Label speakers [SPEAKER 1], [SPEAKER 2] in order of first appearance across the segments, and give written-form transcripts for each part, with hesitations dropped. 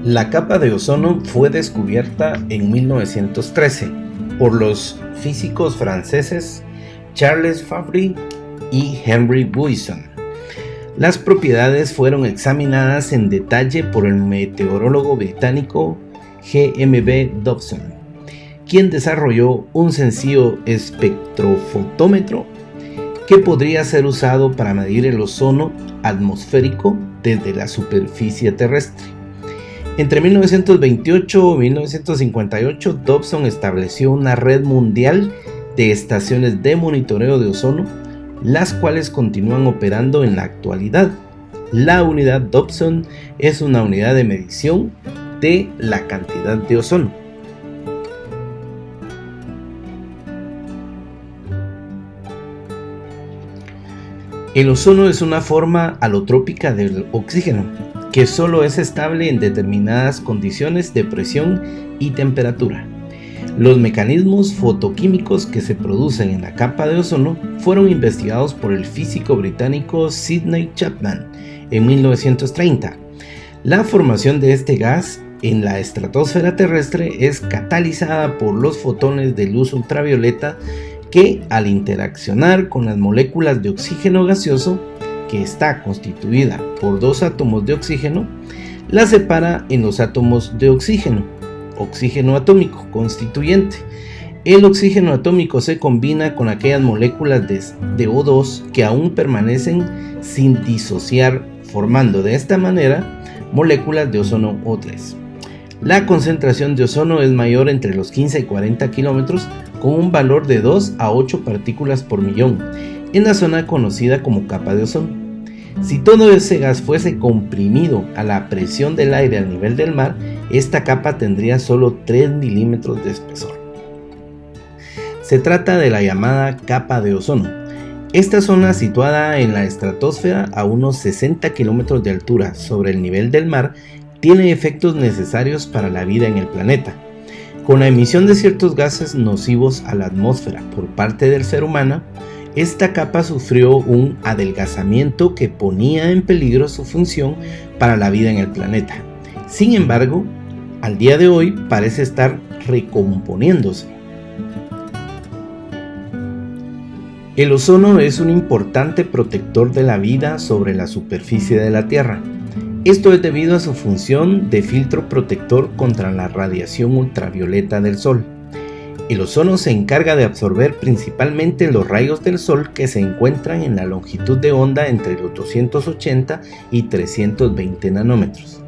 [SPEAKER 1] La capa de ozono fue descubierta en 1913 por los físicos franceses Charles Fabry y Henry Buisson. Las propiedades fueron examinadas en detalle por el meteorólogo británico G.M.B. Dobson, quien desarrolló un sencillo espectrofotómetro que podría ser usado para medir el ozono atmosférico desde la superficie terrestre. Entre 1928 y 1958, Dobson estableció una red mundial de estaciones de monitoreo de ozono, las cuales continúan operando en la actualidad. La unidad Dobson es una unidad de medición de la cantidad de ozono. El ozono es una forma alotrópica del oxígeno, que solo es estable en determinadas condiciones de presión y temperatura. Los mecanismos fotoquímicos que se producen en la capa de ozono fueron investigados por el físico británico Sidney Chapman en 1930. La formación de este gas en la estratosfera terrestre es catalizada por los fotones de luz ultravioleta que, al interaccionar con las moléculas de oxígeno gaseoso, que está constituida por dos átomos de oxígeno, la separa en los átomos de oxígeno atómico constituyente. El oxígeno atómico se combina con aquellas moléculas de O2 que aún permanecen sin disociar, formando de esta manera moléculas de ozono O3. La concentración de ozono es mayor entre los 15 y 40 kilómetros, con un valor de 2 a 8 partículas por millón, en la zona conocida como capa de ozono. Si todo ese gas fuese comprimido a la presión del aire al nivel del mar, esta capa tendría solo 3 milímetros de espesor. Se trata de la llamada capa de ozono. Esta zona, situada en la estratosfera a unos 60 kilómetros de altura sobre el nivel del mar, tiene efectos necesarios para la vida en el planeta. Con la emisión de ciertos gases nocivos a la atmósfera por parte del ser humano, esta capa sufrió un adelgazamiento que ponía en peligro su función para la vida en el planeta. Sin embargo, al día de hoy parece estar recomponiéndose. El ozono es un importante protector de la vida sobre la superficie de la Tierra. Esto es debido a su función de filtro protector contra la radiación ultravioleta del Sol. El ozono se encarga de absorber principalmente los rayos del Sol que se encuentran en la longitud de onda entre los 280 y 320 nanómetros.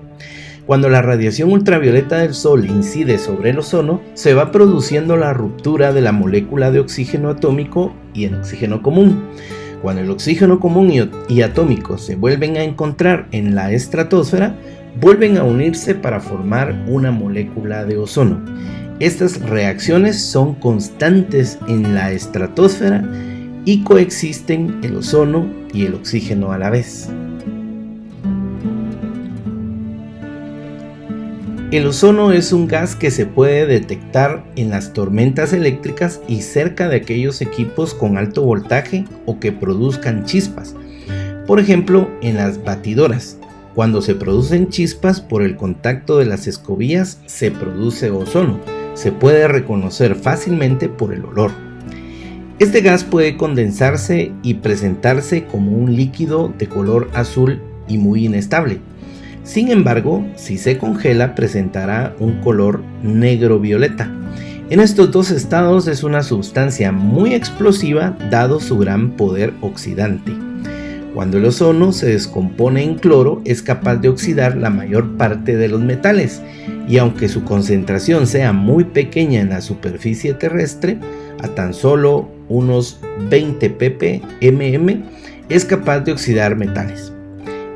[SPEAKER 1] Cuando la radiación ultravioleta del Sol incide sobre el ozono, se va produciendo la ruptura de la molécula de oxígeno atómico y el oxígeno común. Cuando el oxígeno común y atómico se vuelven a encontrar en la estratosfera, vuelven a unirse para formar una molécula de ozono. Estas reacciones son constantes en la estratosfera y coexisten el ozono y el oxígeno a la vez. El ozono es un gas que se puede detectar en las tormentas eléctricas y cerca de aquellos equipos con alto voltaje o que produzcan chispas. Por ejemplo, en las batidoras. Cuando se producen chispas por el contacto de las escobillas, se produce ozono. Se puede reconocer fácilmente por el olor. Este gas puede condensarse y presentarse como un líquido de color azul y muy inestable. Sin embargo, si se congela, presentará un color negro-violeta. En estos dos estados es una sustancia muy explosiva dado su gran poder oxidante. Cuando el ozono se descompone en cloro, es capaz de oxidar la mayor parte de los metales, y aunque su concentración sea muy pequeña en la superficie terrestre, a tan solo unos 20 ppm, es capaz de oxidar metales.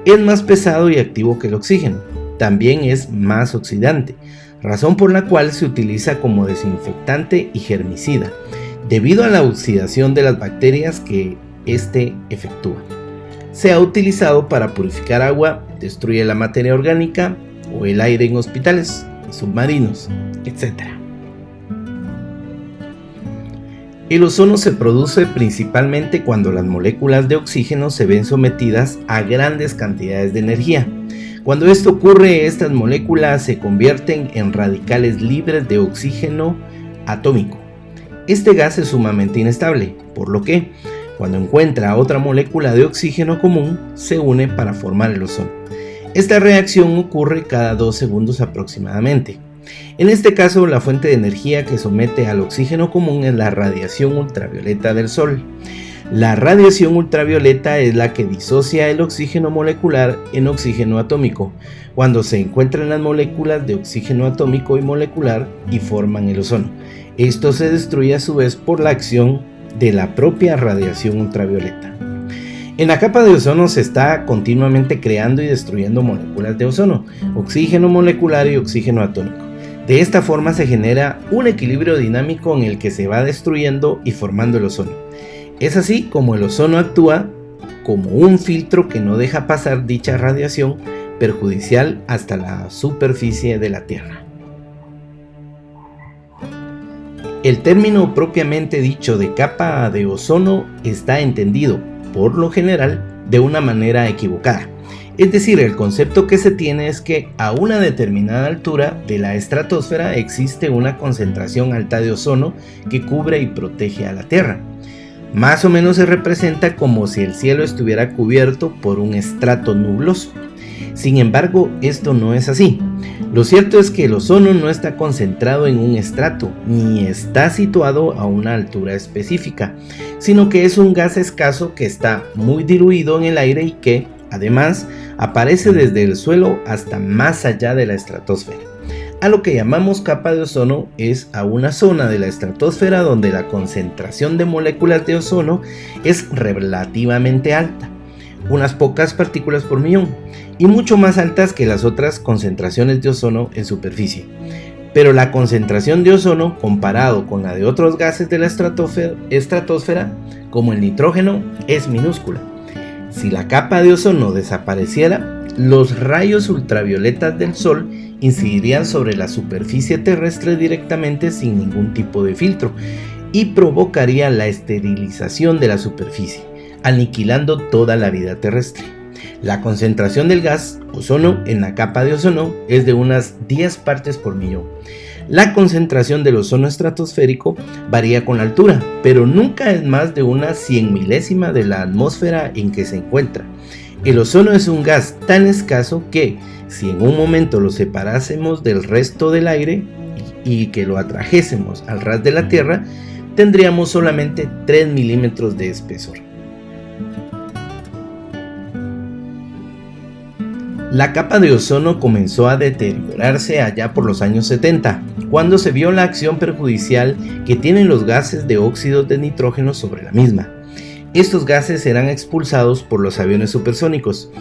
[SPEAKER 1] Es más pesado y activo que el oxígeno, también es más oxidante, razón por la cual se utiliza como desinfectante y germicida, debido a la oxidación de las bacterias que éste efectúa. se ha utilizado para purificar agua, destruye la materia orgánica o el aire en hospitales, submarinos, etc. El ozono se produce principalmente cuando las moléculas de oxígeno se ven sometidas a grandes cantidades de energía. Cuando esto ocurre, estas moléculas se convierten en radicales libres de oxígeno atómico. Este gas es sumamente inestable, por lo que, cuando encuentra otra molécula de oxígeno común, se une para formar el ozono. Esta reacción ocurre cada 2 segundos aproximadamente. En este caso, la fuente de energía que somete al oxígeno común es la radiación ultravioleta del Sol. La radiación ultravioleta es la que disocia el oxígeno molecular en oxígeno atómico, cuando se encuentran las moléculas de oxígeno atómico y molecular y forman el ozono. Esto se destruye a su vez por la acción de la propia radiación ultravioleta. En la capa de ozono se está continuamente creando y destruyendo moléculas de ozono, oxígeno molecular y oxígeno atómico. De esta forma se genera un equilibrio dinámico en el que se va destruyendo y formando el ozono. Es así como el ozono actúa como un filtro que no deja pasar dicha radiación perjudicial hasta la superficie de la Tierra. El término propiamente dicho de capa de ozono está entendido, por lo general, de una manera equivocada. Es decir, el concepto que se tiene es que a una determinada altura de la estratosfera existe una concentración alta de ozono que cubre y protege a la Tierra. Más o menos se representa como si el cielo estuviera cubierto por un estrato nubloso. Sin embargo, esto no es así. Lo cierto es que el ozono no está concentrado en un estrato, ni está situado a una altura específica, sino que es un gas escaso que está muy diluido en el aire y que, además, aparece desde el suelo hasta más allá de la estratosfera. A lo que llamamos capa de ozono es a una zona de la estratosfera donde la concentración de moléculas de ozono es relativamente alta, unas pocas partículas por millón, y mucho más altas que las otras concentraciones de ozono en superficie. Pero la concentración de ozono, comparado con la de otros gases de la estratosfera, como el nitrógeno, es minúscula. Si la capa de ozono desapareciera, los rayos ultravioletas del Sol incidirían sobre la superficie terrestre directamente sin ningún tipo de filtro y provocaría la esterilización de la superficie, aniquilando toda la vida terrestre. La concentración del gas ozono en la capa de ozono es de unas 10 partes por millón. La concentración del ozono estratosférico varía con la altura, pero nunca es más de una 100 milésima de la atmósfera en que se encuentra. El ozono es un gas tan escaso que, si en un momento lo separásemos del resto del aire y que lo atrajésemos al ras de la Tierra, tendríamos solamente 3 milímetros de espesor. La capa de ozono comenzó a deteriorarse allá por los años 70, cuando se vio la acción perjudicial que tienen los gases de óxidos de nitrógeno sobre la misma. Estos gases serán expulsados por los aviones supersónicos.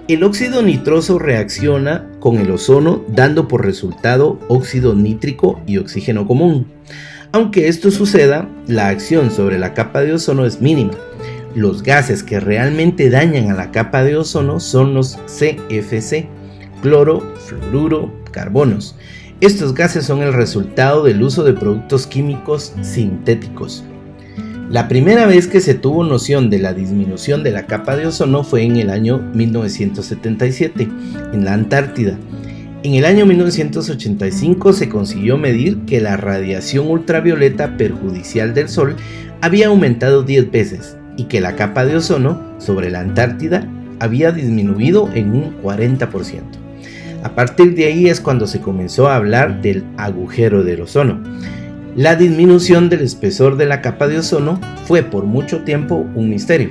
[SPEAKER 1] El óxido nitroso reacciona con el ozono dando por resultado óxido nítrico y oxígeno común. Aunque esto suceda, la acción sobre la capa de ozono es mínima. Los gases que realmente dañan a la capa de ozono son los CFC, cloro, fluoruro, carbonos. Estos gases son el resultado del uso de productos químicos sintéticos. La primera vez que se tuvo noción de la disminución de la capa de ozono fue en el año 1977, en la Antártida. En el año 1985 se consiguió medir que la radiación ultravioleta perjudicial del Sol había aumentado 10 veces y que la capa de ozono sobre la Antártida había disminuido en un 40%. A partir de ahí es cuando se comenzó a hablar del agujero del ozono. La disminución del espesor de la capa de ozono fue por mucho tiempo un misterio.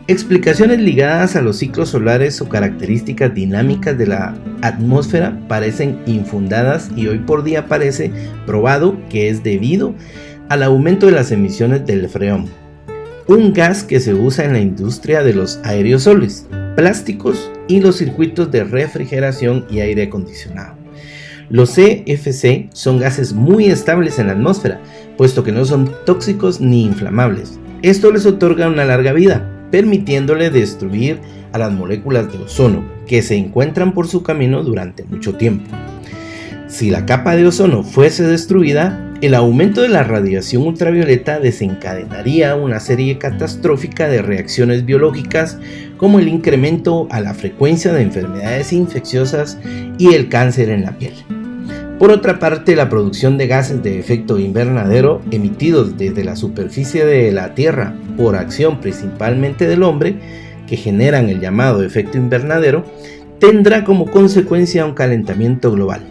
[SPEAKER 1] Explicaciones ligadas a los ciclos solares o características dinámicas de la atmósfera parecen infundadas y hoy por día parece probado que es debido al aumento de las emisiones del freón, un gas que se usa en la industria de los aerosoles, plásticos y los circuitos de refrigeración y aire acondicionado. Los CFC son gases muy estables en la atmósfera, puesto que no son tóxicos ni inflamables. Esto les otorga una larga vida, permitiéndole destruir a las moléculas de ozono que se encuentran por su camino durante mucho tiempo. Si la capa de ozono fuese destruida, el aumento de la radiación ultravioleta desencadenaría una serie catastrófica de reacciones biológicas como el incremento a la frecuencia de enfermedades infecciosas y el cáncer en la piel. Por otra parte, la producción de gases de efecto invernadero emitidos desde la superficie de la Tierra por acción principalmente del hombre, que generan el llamado efecto invernadero, tendrá como consecuencia un calentamiento global,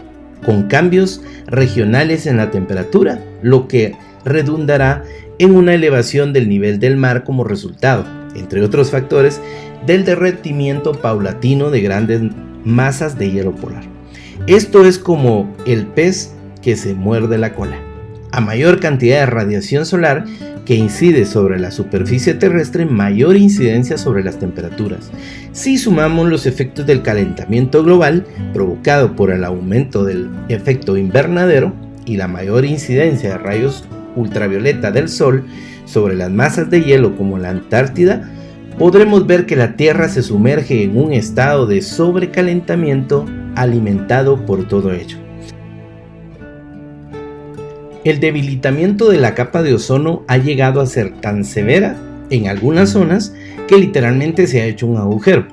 [SPEAKER 1] con cambios regionales en la temperatura, lo que redundará en una elevación del nivel del mar como resultado, entre otros factores, del derretimiento paulatino de grandes masas de hielo polar. Esto es como el pez que se muerde la cola. A mayor cantidad de radiación solar que incide sobre la superficie terrestre, mayor incidencia sobre las temperaturas. Si sumamos los efectos del calentamiento global provocado por el aumento del efecto invernadero y la mayor incidencia de rayos ultravioleta del Sol sobre las masas de hielo como la Antártida, podremos ver que la Tierra se sumerge en un estado de sobrecalentamiento alimentado por todo ello. El debilitamiento de la capa de ozono ha llegado a ser tan severa en algunas zonas que literalmente se ha hecho un agujero.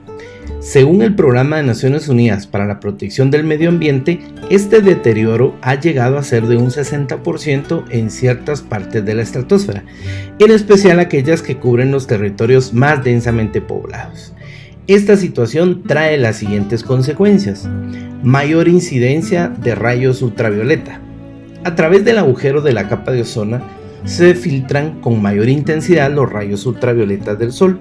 [SPEAKER 1] Según el Programa de Naciones Unidas para la Protección del Medio Ambiente, este deterioro ha llegado a ser de un 60% en ciertas partes de la estratosfera, en especial aquellas que cubren los territorios más densamente poblados. Esta situación trae las siguientes consecuencias: mayor incidencia de rayos ultravioleta. A través del agujero de la capa de ozono se filtran con mayor intensidad los rayos ultravioletas del Sol.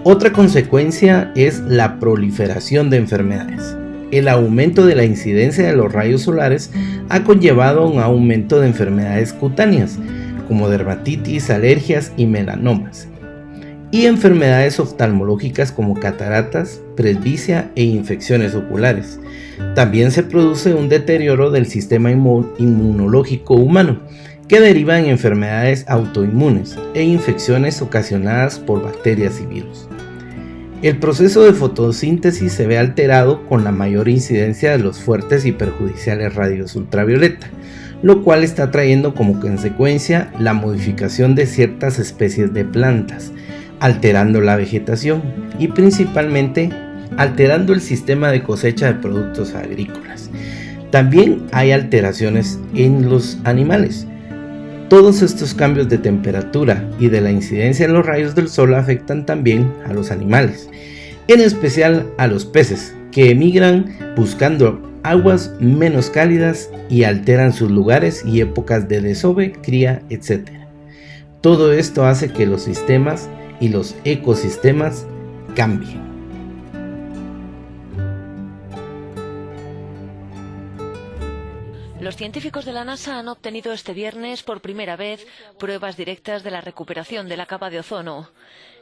[SPEAKER 1] Otra consecuencia es la proliferación de enfermedades. El aumento de la incidencia de los rayos solares ha conllevado un aumento de enfermedades cutáneas, como dermatitis, alergias y melanomas, y enfermedades oftalmológicas como cataratas, presbicia e infecciones oculares. También se produce un deterioro del sistema inmunológico humano, que deriva en enfermedades autoinmunes e infecciones ocasionadas por bacterias y virus. El proceso de fotosíntesis se ve alterado con la mayor incidencia de los fuertes y perjudiciales rayos ultravioleta, lo cual está trayendo como consecuencia la modificación de ciertas especies de plantas, alterando la vegetación y principalmente alterando el sistema de cosecha de productos agrícolas. También hay alteraciones en los animales. Todos estos cambios de temperatura y de la incidencia de los rayos del sol afectan también a los animales, en especial a los peces, que emigran buscando aguas menos cálidas y alteran sus lugares y épocas de desove, cría, etc. Todo esto hace que los sistemas y los ecosistemas cambien.
[SPEAKER 2] Los científicos de la NASA han obtenido este viernes por primera vez pruebas directas de la recuperación de la capa de ozono.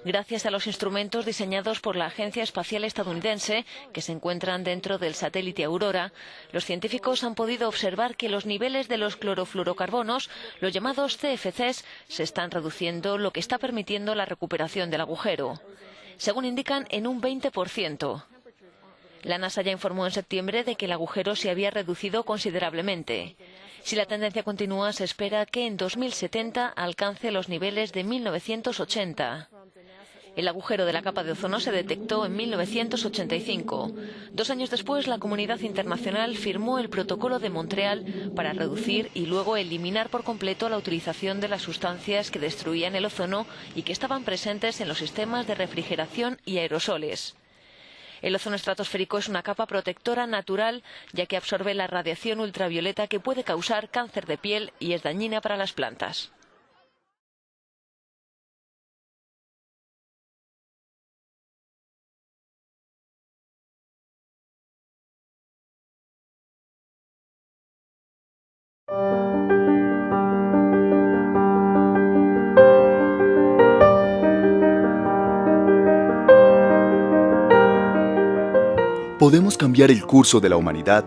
[SPEAKER 2] Gracias a los instrumentos diseñados por la Agencia Espacial Estadounidense, que se encuentran dentro del satélite Aurora, los científicos han podido observar que los niveles de los clorofluorocarbonos, los llamados CFCs, se están reduciendo, lo que está permitiendo la recuperación del agujero. Según indican, en un 20%. La NASA ya informó en septiembre de que el agujero se había reducido considerablemente. Si la tendencia continúa, se espera que en 2070 alcance los niveles de 1980. El agujero de la capa de ozono se detectó en 1985. 2 años después, la comunidad internacional firmó el Protocolo de Montreal para reducir y luego eliminar por completo la utilización de las sustancias que destruían el ozono y que estaban presentes en los sistemas de refrigeración y aerosoles. El ozono estratosférico es una capa protectora natural, ya que absorbe la radiación ultravioleta que puede causar cáncer de piel y es dañina para las plantas.
[SPEAKER 3] Podemos cambiar el curso de la humanidad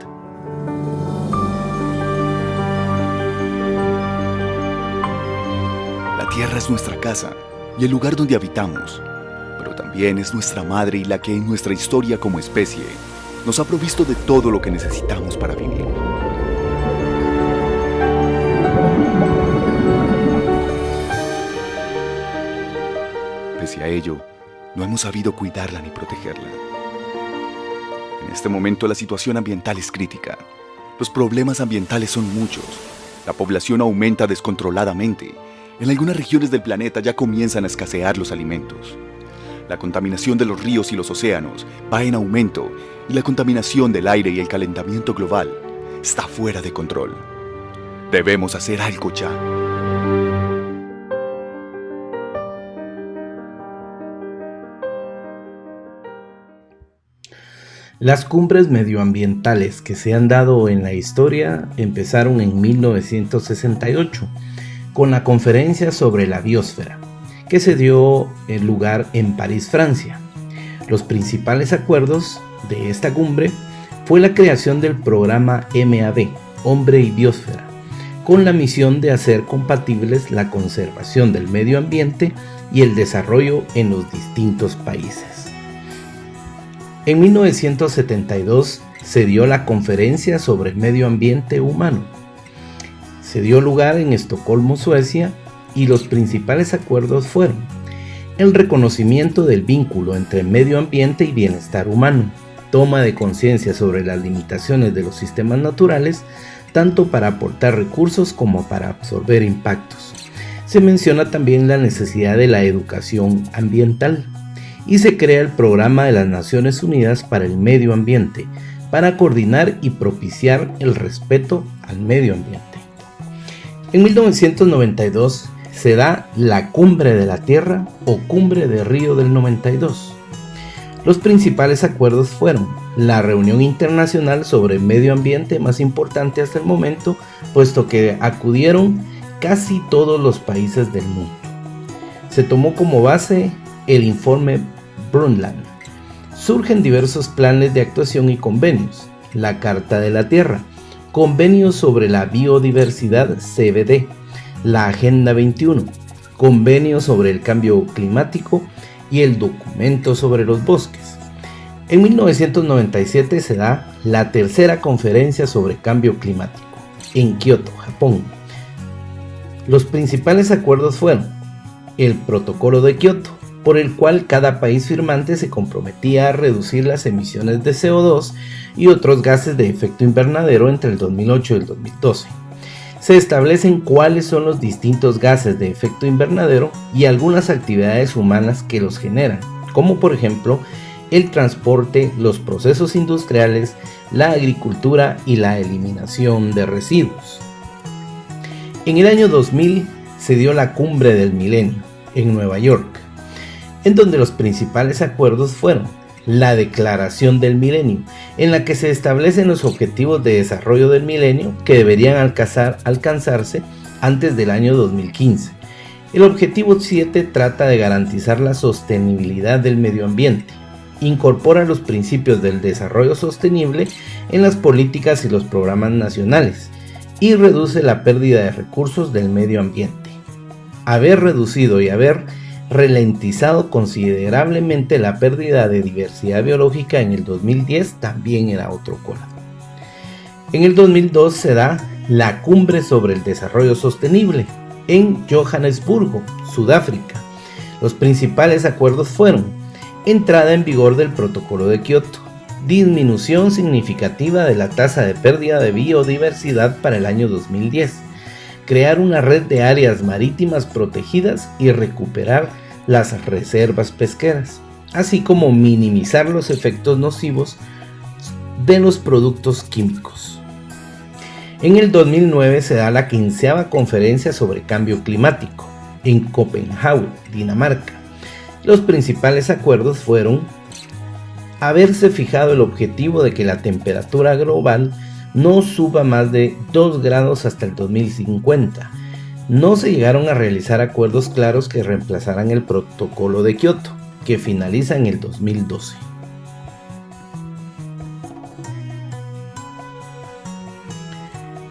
[SPEAKER 3] La Tierra es nuestra casa y el lugar donde habitamos. pero también es nuestra madre y la que en nuestra historia como especie nos ha provisto de todo lo que necesitamos para vivir. Pese a ello, no hemos sabido cuidarla ni protegerla. En este momento la situación ambiental es crítica. Los problemas ambientales son muchos. La población aumenta descontroladamente. En algunas regiones del planeta ya comienzan a escasear los alimentos. La contaminación de los ríos y los océanos va en aumento y la contaminación del aire y el calentamiento global está fuera de control. Debemos hacer algo ya.
[SPEAKER 1] Las cumbres medioambientales que se han dado en la historia empezaron en 1968 con la Conferencia sobre la Biosfera, que se dio lugar en París, Francia. Los principales acuerdos de esta cumbre fue la creación del programa MAB, Hombre y Biosfera, con la misión de hacer compatibles la conservación del medio ambiente y el desarrollo en los distintos países. En 1972 se dio la Conferencia sobre el Medio Ambiente Humano. Se dio lugar en Estocolmo, Suecia, y los principales acuerdos fueron el reconocimiento del vínculo entre medio ambiente y bienestar humano, toma de conciencia sobre las limitaciones de los sistemas naturales, tanto para aportar recursos como para absorber impactos. Se menciona también la necesidad de la educación ambiental y se crea el Programa de las Naciones Unidas para el Medio Ambiente, para coordinar y propiciar el respeto al medio ambiente. En 1992 se da la Cumbre de la Tierra o Cumbre de Río del 92. Los principales acuerdos fueron la reunión internacional sobre el medio ambiente más importante hasta el momento, puesto que acudieron casi todos los países del mundo. Se tomó como base el informe Brundtland. Surgen diversos planes de actuación y convenios, la Carta de la Tierra, convenios sobre la biodiversidad CBD, la Agenda 21, convenios sobre el cambio climático y el documento sobre los bosques. En 1997 se da la tercera conferencia sobre cambio climático, en Kioto, Japón. Los principales acuerdos fueron el Protocolo de Kioto, por el cual cada país firmante se comprometía a reducir las emisiones de CO2 y otros gases de efecto invernadero entre el 2008 y el 2012. Se establecen cuáles son los distintos gases de efecto invernadero y algunas actividades humanas que los generan, como por ejemplo el transporte, los procesos industriales, la agricultura y la eliminación de residuos. En el año 2000 se dio la Cumbre del Milenio en Nueva York, en donde los principales acuerdos fueron la Declaración del Milenio, en la que se establecen los objetivos de desarrollo del milenio que deberían alcanzarse antes del año 2015. El objetivo 7 trata de garantizar la sostenibilidad del medio ambiente, incorpora los principios del desarrollo sostenible en las políticas y los programas nacionales y reduce la pérdida de recursos del medio ambiente. Haber reducido y haber ralentizado considerablemente la pérdida de diversidad biológica en el 2010 también era otro acuerdo. En el 2002 se da la Cumbre sobre el Desarrollo Sostenible en Johannesburgo, Sudáfrica. Los principales acuerdos fueron entrada en vigor del Protocolo de Kioto, disminución significativa de la tasa de pérdida de biodiversidad para el año 2010, crear una red de áreas marítimas protegidas y recuperar las reservas pesqueras, así como minimizar los efectos nocivos de los productos químicos. En el 2009 se da la 15ª Conferencia sobre Cambio Climático en Copenhague, Dinamarca. Los principales acuerdos fueron haberse fijado el objetivo de que la temperatura global no suba más de 2 grados hasta el 2050. No se llegaron a realizar acuerdos claros que reemplazaran el Protocolo de Kioto, que finaliza en el 2012.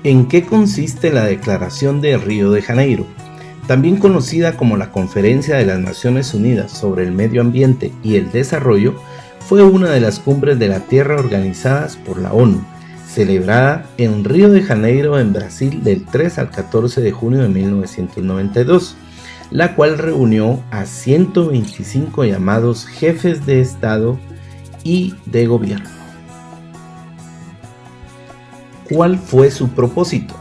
[SPEAKER 1] ¿En qué consiste la Declaración de Río de Janeiro? también conocida como la Conferencia de las Naciones Unidas sobre el Medio Ambiente y el Desarrollo, fue una de las cumbres de la Tierra organizadas por la ONU, celebrada en Río de Janeiro, en Brasil, del 3 al 14 de junio de 1992, la cual reunió a 125 llamados jefes de Estado y de gobierno. ¿Cuál fue su propósito?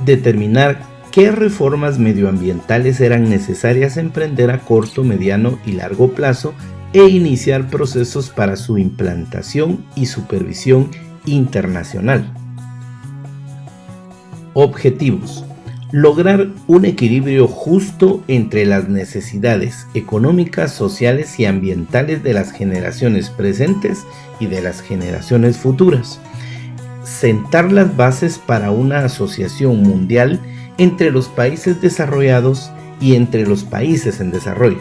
[SPEAKER 1] Determinar qué reformas medioambientales eran necesarias emprender a corto, mediano y largo plazo e iniciar procesos para su implantación y supervisión internacional. Objetivos: lograr un equilibrio justo entre las necesidades económicas, sociales y ambientales de las generaciones presentes y de las generaciones futuras. Sentar las bases para una asociación mundial entre los países desarrollados y entre los países en desarrollo.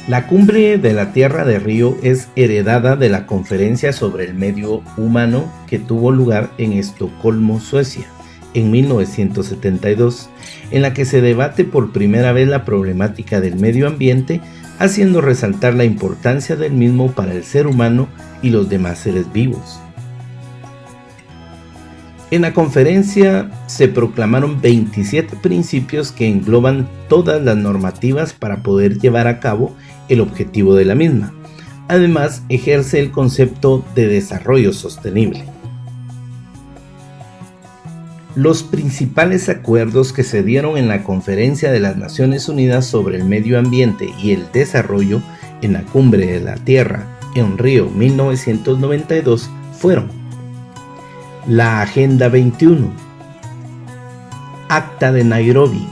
[SPEAKER 1] La Cumbre de la Tierra de Río es heredada de la Conferencia sobre el Medio Humano que tuvo lugar en Estocolmo, Suecia, en 1972, en la que se debate por primera vez la problemática del medio ambiente, haciendo resaltar la importancia del mismo para el ser humano y los demás seres vivos. En la conferencia se proclamaron 27 principios que engloban todas las normativas para poder llevar a cabo el objetivo de la misma. Además, ejerce el concepto de desarrollo sostenible. Los principales acuerdos que se dieron en la Conferencia de las Naciones Unidas sobre el Medio Ambiente y el Desarrollo en la Cumbre de la Tierra en Río 1992 fueron: la Agenda 21, Acta de Nairobi,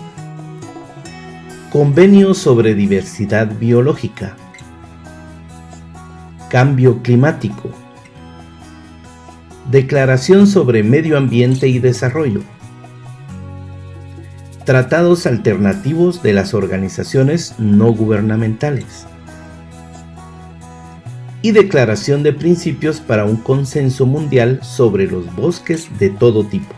[SPEAKER 1] Convenio sobre Diversidad Biológica, Cambio Climático, Declaración sobre Medio Ambiente y Desarrollo, Tratados alternativos de las organizaciones no gubernamentales y Declaración de Principios para un Consenso Mundial sobre los Bosques de todo tipo.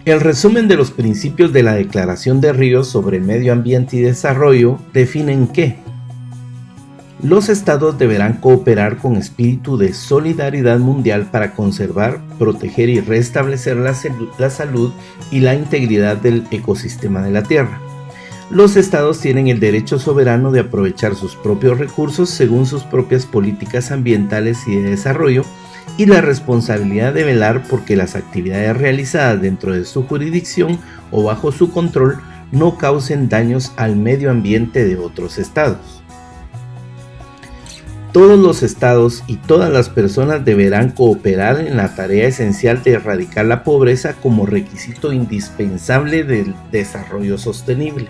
[SPEAKER 1] El resumen de los principios de la Declaración de Río sobre el Medio Ambiente y Desarrollo definen que los estados deberán cooperar con espíritu de solidaridad mundial para conservar, proteger y restablecer la salud y la integridad del ecosistema de la Tierra. Los estados tienen el derecho soberano de aprovechar sus propios recursos según sus propias políticas ambientales y de desarrollo, y la responsabilidad de velar porque las actividades realizadas dentro de su jurisdicción o bajo su control no causen daños al medio ambiente de otros estados. Todos los estados y todas las personas deberán cooperar en la tarea esencial de erradicar la pobreza como requisito indispensable del desarrollo sostenible.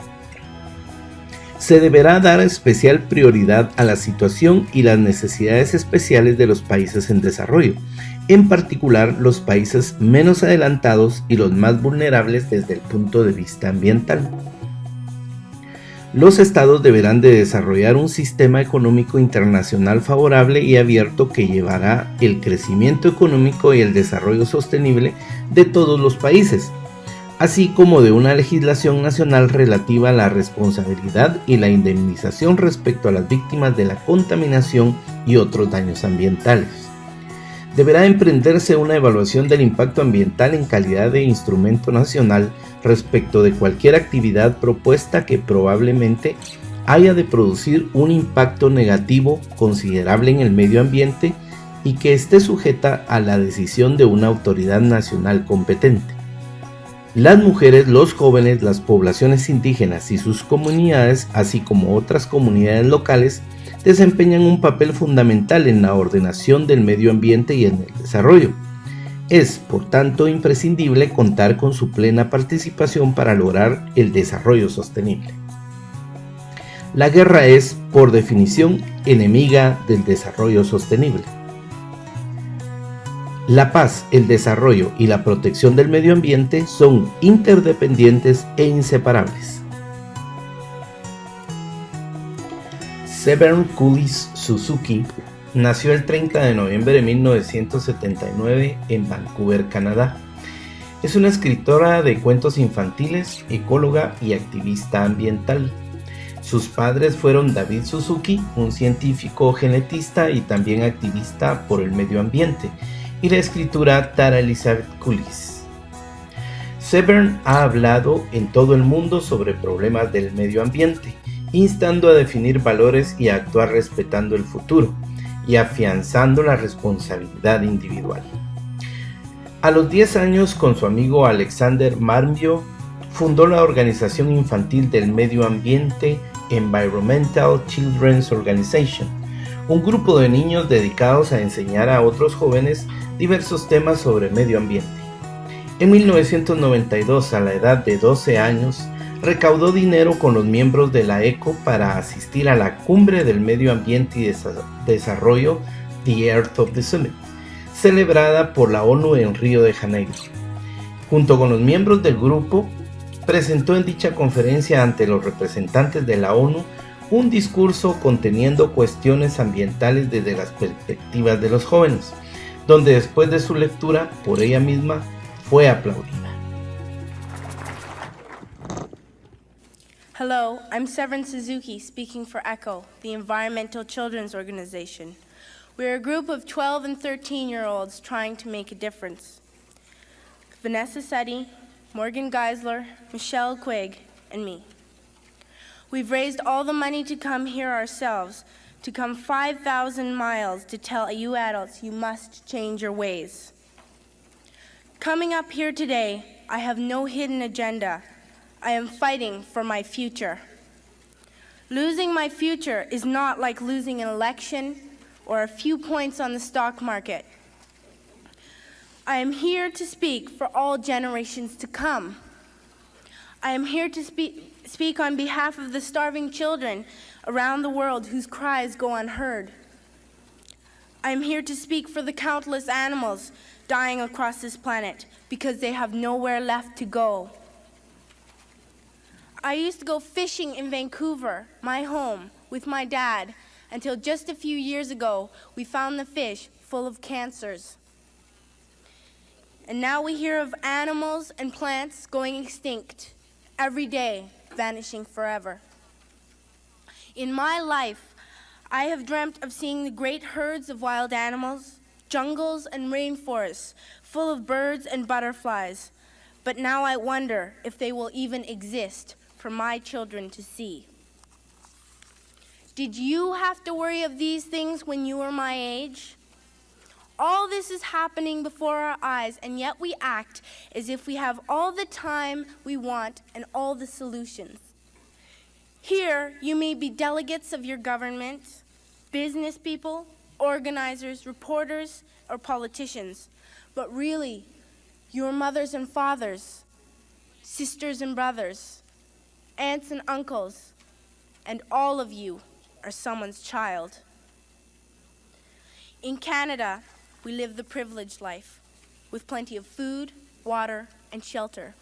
[SPEAKER 1] Se deberá dar especial prioridad a la situación y las necesidades especiales de los países en desarrollo, en particular los países menos adelantados y los más vulnerables desde el punto de vista ambiental. Los estados deberán de desarrollar un sistema económico internacional favorable y abierto que llevará el crecimiento económico y el desarrollo sostenible de todos los países, así como de una legislación nacional relativa a la responsabilidad y la indemnización respecto a las víctimas de la contaminación y otros daños ambientales. Deberá emprenderse una evaluación del impacto ambiental en calidad de instrumento nacional respecto de cualquier actividad propuesta que probablemente haya de producir un impacto negativo considerable en el medio ambiente y que esté sujeta a la decisión de una autoridad nacional competente. Las mujeres, los jóvenes, las poblaciones indígenas y sus comunidades, así como otras comunidades locales, desempeñan un papel fundamental en la ordenación del medio ambiente y en el desarrollo. Es, por tanto, imprescindible contar con su plena participación para lograr el desarrollo sostenible. La guerra es, por definición, enemiga del desarrollo sostenible. La paz, el desarrollo y la protección del medio ambiente son interdependientes e inseparables. Severn Coolidge Suzuki nació el 30 de noviembre de 1979 en Vancouver, Canadá. Es una escritora de cuentos infantiles, ecóloga y activista ambiental. Sus padres fueron David Suzuki, un científico genetista y también activista por el medio ambiente, y la escritora Tara Elizabeth Cullis. Severn ha hablado en todo el mundo sobre problemas del medio ambiente, instando a definir valores y a actuar respetando el futuro, y afianzando la responsabilidad individual. A los 10 años, con su amigo Alexander Marmio, fundó la organización infantil del medio ambiente Environmental Children's Organization, un grupo de niños dedicados a enseñar a otros jóvenes diversos temas sobre medio ambiente. En 1992, a la edad de 12 años, recaudó dinero con los miembros de la ECO para asistir a la Cumbre del Medio Ambiente y Desarrollo, The Earth of the Summit, celebrada por la ONU en Río de Janeiro. Junto con los miembros del grupo, presentó en dicha conferencia ante los representantes de la ONU un discurso conteniendo cuestiones ambientales desde las perspectivas de los jóvenes, donde después de su lectura por ella misma fue aplaudida.
[SPEAKER 4] Hello, I'm Severn Suzuki, speaking for ECHO, the Environmental Children's Organization. We're a group of 12 and 13-year-olds trying to make a difference. Vanessa Setti, Morgan Geisler, Michelle Quigg, and me. We've raised all the money to come here ourselves, to come 5,000 miles to tell you adults you must change your ways. Coming up here today, I have no hidden agenda. I am fighting for my future. Losing my future is not like losing an election or a few points on the stock market. I am here to speak for all generations to come. I am here to speak on behalf of the starving children around the world whose cries go unheard. I am here to speak for the countless animals dying across this planet because they have nowhere left to go. I used to go fishing in Vancouver, my home, with my dad, until just a few years ago we found the fish full of cancers. And now we hear of animals and plants going extinct, every day vanishing forever. In my life, I have dreamt of seeing the great herds of wild animals, jungles and rainforests full of birds and butterflies. But now I wonder if they will even exist for my children to see. Did you have to worry of these things when you were my age? All this is happening before our eyes, and yet we act as if we have all the time we want and all the solutions. Here, you may be delegates of your government, business people, organizers, reporters, or politicians, but really, your mothers and fathers, sisters and brothers, aunts and uncles, and all of you are someone's child. In Canada, we live the privileged life, with plenty of food, water, and shelter.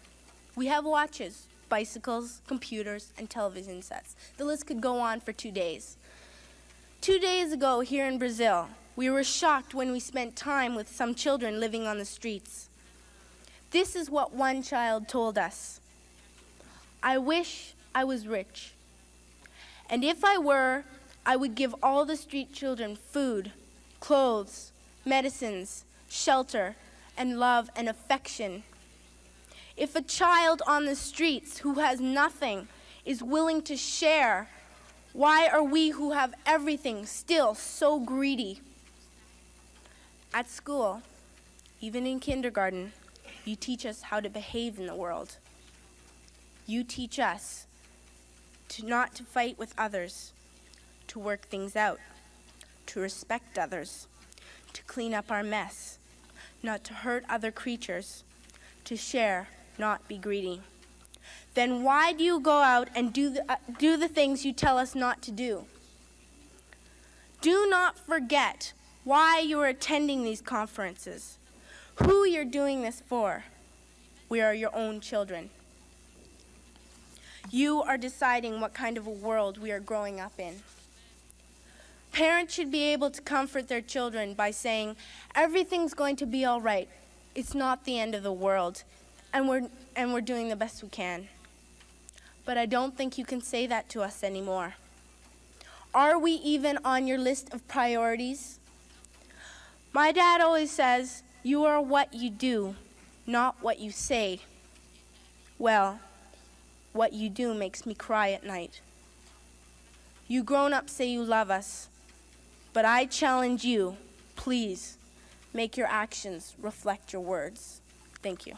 [SPEAKER 4] We have watches, bicycles, computers, and television sets. The list could go on for 2 days. 2 days ago, here in Brazil, we were shocked when we spent time with some children living on the streets. This is what one child told us. I wish I was rich. And if I were, I would give all the street children food, clothes, medicines, shelter, and love and affection. If a child on the streets who has nothing is willing to share, why are we who have everything still so greedy? At school, even in kindergarten, you teach us how to behave in the world. You teach us not to fight with others, to work things out, to respect others, to clean up our mess, not to hurt other creatures, to share, not be greedy. Then why do you go out and do the things you tell us not to do? Do not forget why you are attending these conferences, who you're doing this for. We are your own children. You are deciding what kind of a world we are growing up in. Parents should be able to comfort their children by saying, everything's going to be all right. It's not the end of the world. and we're doing the best we can. But I don't think you can say that to us anymore. Are we even on your list of priorities? My dad always says, you are what you do, not what you say. Well, what you do makes me cry at night. You grown-ups say you love us, but I challenge you, please, make your actions reflect your words. Thank you.